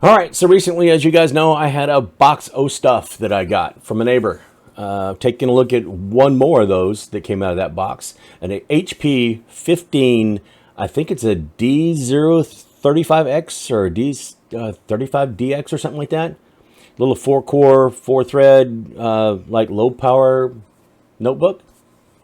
All right, so recently, as you guys know, I had a box of stuff that I got from a neighbor. Taking a look at one more of those that came out of that box. An HP 15, I think it's a D035X or D35DX or something like that. Little 4-core, 4-thread, like low power notebook.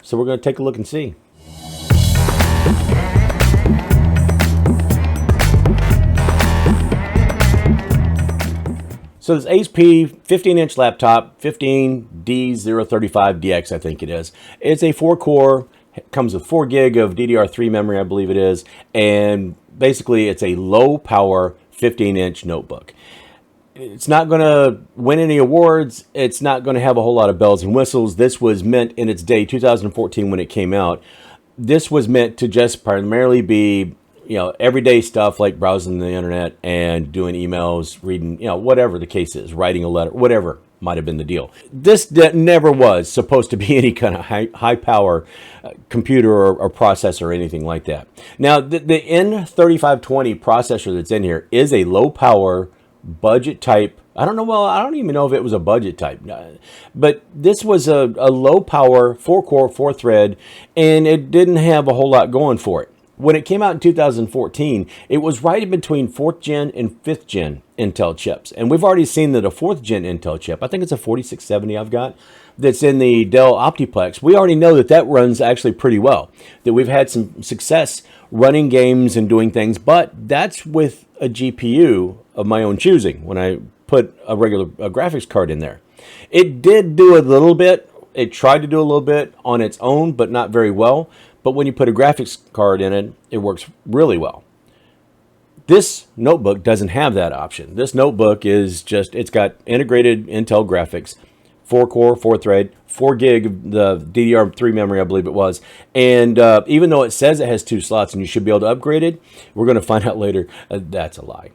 So we're going to take a look and see. So this HP 15-inch laptop, 15D035DX, I think it is. It's a 4-core, comes with 4 gig of DDR3 memory, I believe it is, and basically it's a low-power 15-inch notebook. It's not going to win any awards. It's not going to have a whole lot of bells and whistles. This was meant in its day, 2014, when it came out. This was meant to just primarily be, everyday stuff like browsing the internet and doing emails, reading, whatever the case is, writing a letter, whatever might have been the deal. This never was supposed to be any kind of high power computer or processor or anything like that. Now, the N3520 processor that's in here is a low power budget type. I don't even know if it was a budget type, but this was a low power 4-core, 4-thread, and it didn't have a whole lot going for it. When it came out in 2014, it was right in between 4th gen and 5th gen Intel chips. And we've already seen that a 4th gen Intel chip, I think it's a 4670 I've got, that's in the Dell Optiplex. We already know that that runs actually pretty well, that we've had some success running games and doing things, but that's with a GPU of my own choosing when I put a regular graphics card in there. It did do a little bit. It tried to do a little bit on its own, but not very well. But when you put a graphics card in it, it works really well. This notebook doesn't have that option. This notebook is just, it's got integrated Intel graphics, 4-core, 4-thread, 4 gig of the DDR3 memory, I believe it was. And even though it says it has 2 slots and you should be able to upgrade it, we're going to find out later that's a lie.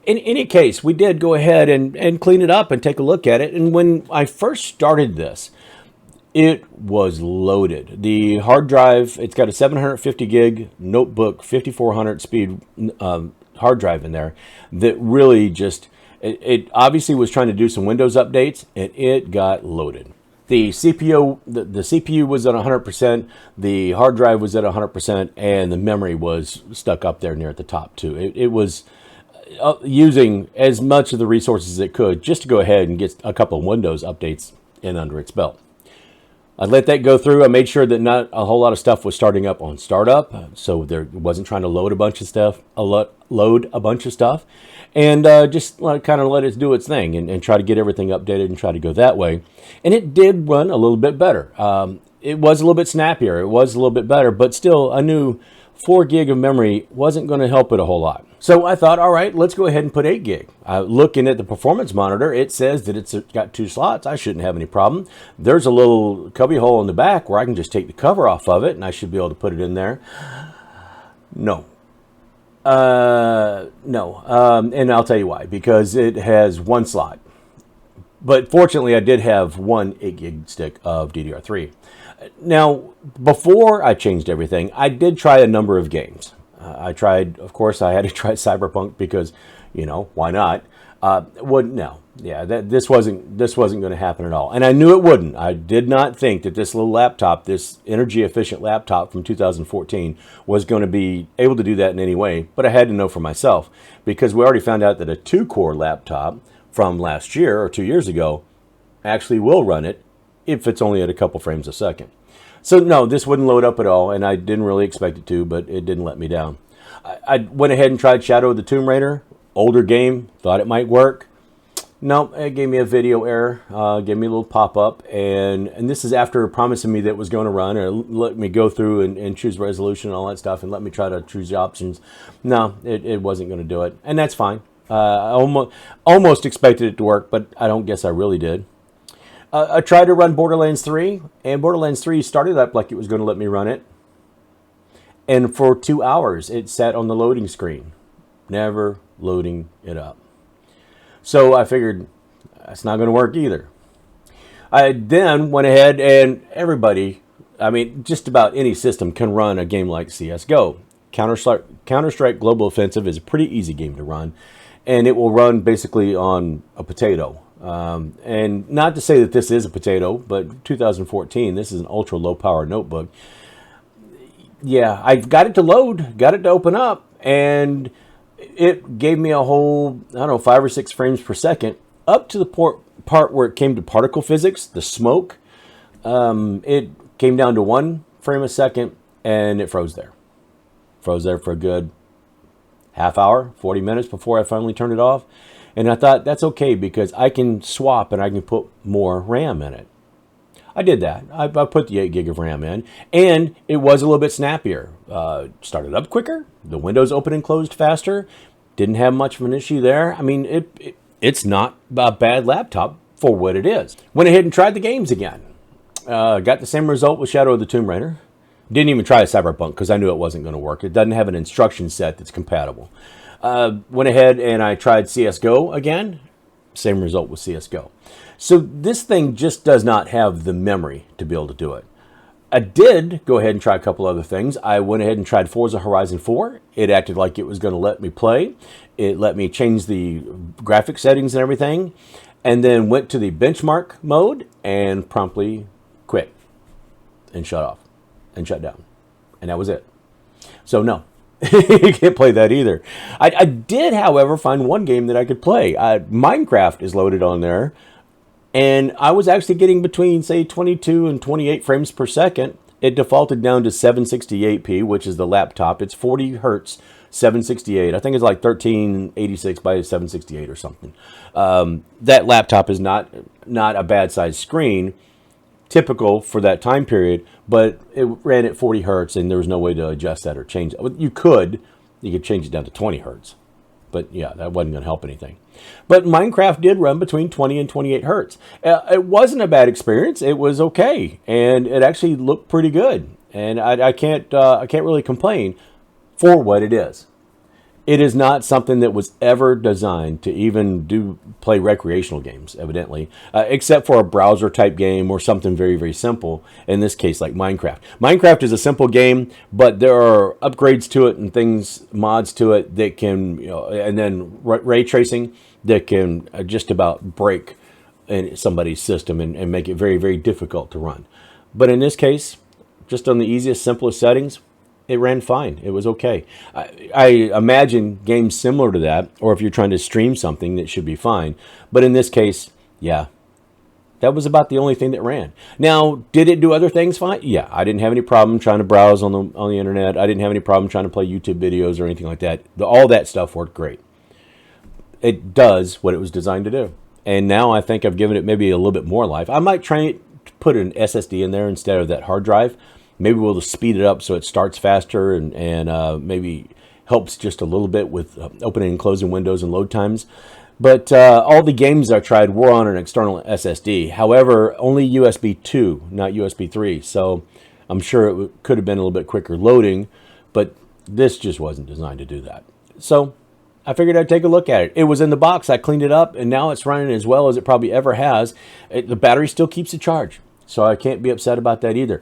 In any case, we did go ahead and clean it up and take a look at it. And when I first started this, it was loaded. The hard drive, it's got a 750 gig notebook, 5400 speed hard drive in there that really just, it obviously was trying to do some Windows updates, and it got loaded. The CPU, the CPU was at 100%, the hard drive was at 100%, and the memory was stuck up there near at the top too. It was using as much of the resources as it could just to go ahead and get a couple of Windows updates in under its belt. I let that go through. I made sure that not a whole lot of stuff was starting up on startup, so there wasn't trying to load a bunch of stuff, and just kind of let it do its thing and try to get everything updated and try to go that way. And it did run a little bit better. It was a little bit snappier. It was a little bit better, but still, I knew 4 gig of memory wasn't going to help it a whole lot. So I thought, all right, let's go ahead and put 8 gig. Looking at the performance monitor, it says that it's got 2 slots. I shouldn't have any problem. There's a little cubby hole in the back where I can just take the cover off of it, and I should be able to put it in there. No. And I'll tell you why. Because it has 1 slot. But fortunately, I did have 1 8 gig stick of DDR3. Now, before I changed everything, I did try a number of games. I tried, of course, I had to try Cyberpunk because, why not? This wasn't going to happen at all. And I knew it wouldn't. I did not think that this little laptop, this energy-efficient laptop from 2014, was going to be able to do that in any way. But I had to know for myself because we already found out that a 2-core laptop from last year or 2 years ago actually will run it if it's only at a couple frames a second. So no, this wouldn't load up at all, and I didn't really expect it to, but it didn't let me down. I went ahead and tried Shadow of the Tomb Raider, older game, thought it might work. No, it gave me a video error, gave me a little pop-up, and this is after promising me that it was going to run, or let me go through and choose resolution and all that stuff, and let me try to choose the options. No, it wasn't going to do it, and that's fine. I almost expected it to work, but I don't guess I really did. I tried to run Borderlands 3, and Borderlands 3 started up like it was going to let me run it. And for 2 hours, it sat on the loading screen, never loading it up. So I figured that's not going to work either. I then went ahead and everybody, just about any system can run a game like CSGO. Counter-Strike Global Offensive is a pretty easy game to run. and it will run basically on a potato. And not to say that this is a potato, but 2014, this is an ultra low power notebook. Yeah, I got it to load, got it to open up, and it gave me a whole, I don't know, 5 or 6 frames per second up to the part where it came to particle physics, the smoke. It came down to 1 frame a second, and it froze there. Froze there for a good half hour, 40 minutes before I finally turned it off. And I thought, that's okay, because I can swap and I can put more RAM in it. I did that. I put the 8 gig of RAM in, and it was a little bit snappier. Started up quicker. The windows opened and closed faster. Didn't have much of an issue there. I mean, it's not a bad laptop for what it is. Went ahead and tried the games again. Got the same result with Shadow of the Tomb Raider. Didn't even try Cyberpunk because I knew it wasn't going to work. It doesn't have an instruction set that's compatible. Went ahead and I tried CSGO again. Same result with CSGO. So this thing just does not have the memory to be able to do it. I did go ahead and try a couple other things. I went ahead and tried Forza Horizon 4. It acted like it was going to let me play. It let me change the graphic settings and everything. And then went to the benchmark mode and promptly quit and shut off and shut down. And that was it. So no, you can't play that either. I did, however, find one game that I could play. Minecraft is loaded on there. And I was actually getting between, say, 22 and 28 frames per second. It defaulted down to 768p, which is the laptop. It's 40 hertz, 768. I think it's like 1386 by 768 or something. That laptop is not a bad size screen, typical for that time period, but it ran at 40 hertz, and there was no way to adjust that or change it. You could change it down to 20 hertz. But yeah, that wasn't going to help anything. But Minecraft did run between 20 and 28 hertz. It wasn't a bad experience. It was okay, and it actually looked pretty good. And I can't really complain for what it is. It is not something that was ever designed to even play recreational games, evidently, except for a browser type game or something very, very simple. In this case, like Minecraft. Minecraft is a simple game, but there are upgrades to it and things, mods to it that can, and then ray tracing that can just about break in somebody's system and make it very, very difficult to run. But in this case, just on the easiest, simplest settings, it ran fine. It was okay. I imagine games similar to that, or if you're trying to stream something, that should be fine. But in this case, yeah, that was about the only thing that ran. Now, did it do other things fine? Yeah, I didn't have any problem trying to browse on the internet. I didn't have any problem trying to play YouTube videos or anything like that. All that stuff worked great. It does what it was designed to do. And now I think I've given it maybe a little bit more life. I might try to put an SSD in there instead of that hard drive. Maybe we'll just speed it up so it starts faster and maybe helps just a little bit with opening and closing windows and load times. But all the games I tried were on an external SSD. However, only USB 2, not USB 3. So I'm sure it could have been a little bit quicker loading, but this just wasn't designed to do that. So I figured I'd take a look at it. It was in the box. I cleaned it up, and now it's running as well as it probably ever has. The battery still keeps a charge, so I can't be upset about that either.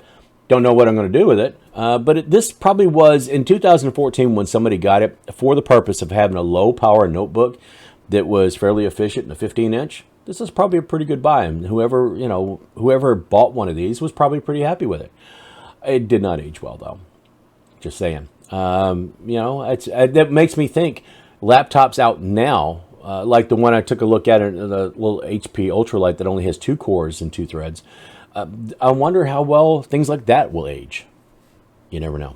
Don't know what I'm going to do with it, but this probably was in 2014 when somebody got it for the purpose of having a low power notebook that was fairly efficient in a 15-inch. This is probably a pretty good buy, and whoever bought one of these was probably pretty happy with it. It did not age well, though. Just saying. That makes me think laptops out now, like the one I took a look at, the little HP Ultralight that only has 2 cores and 2 threads. I wonder how well things like that will age. You never know.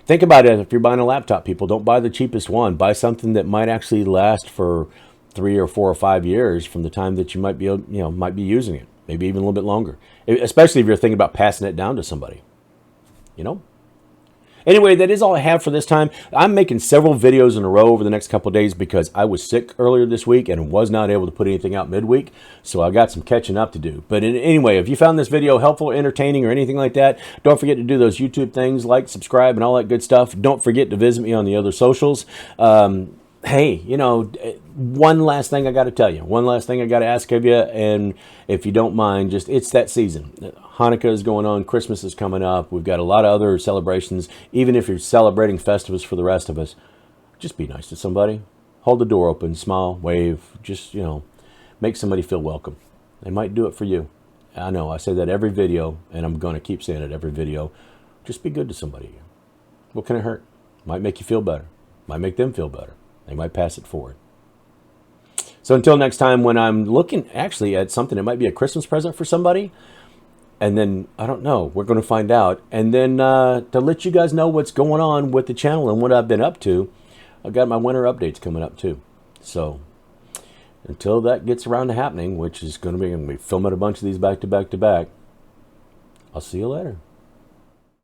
Think about it. If you're buying a laptop, people, don't buy the cheapest one. Buy something that might actually last for 3 or 4 or 5 years from the time that you might be using it. Maybe even a little bit longer. Especially if you're thinking about passing it down to somebody. Anyway, that is all I have for this time. I'm making several videos in a row over the next couple of days because I was sick earlier this week and was not able to put anything out midweek. So I got some catching up to do. But anyway, if you found this video helpful, entertaining, or anything like that, don't forget to do those YouTube things, like, subscribe, and all that good stuff. Don't forget to visit me on the other socials. Hey, one last thing I got to tell you. One last thing I got to ask of you. And if you don't mind, it's that season. Hanukkah is going on. Christmas is coming up. We've got a lot of other celebrations. Even if you're celebrating festivals for the rest of us, just be nice to somebody. hold the door open, smile, wave, just, you know, make somebody feel welcome. They might do it for you. I know, I say that every video, and I'm going to keep saying it every video. Just be good to somebody. What can it hurt? Might make you feel better. Might make them feel better. They might pass it forward. So until next time, when I'm looking actually at something, it might be a Christmas present for somebody, and then, I don't know, we're going to find out. And then to let you guys know what's going on with the channel and what I've been up to, I've got my winter updates coming up too. So until that gets around to happening, which is going to be filming a bunch of these back to back to back, I'll see you later.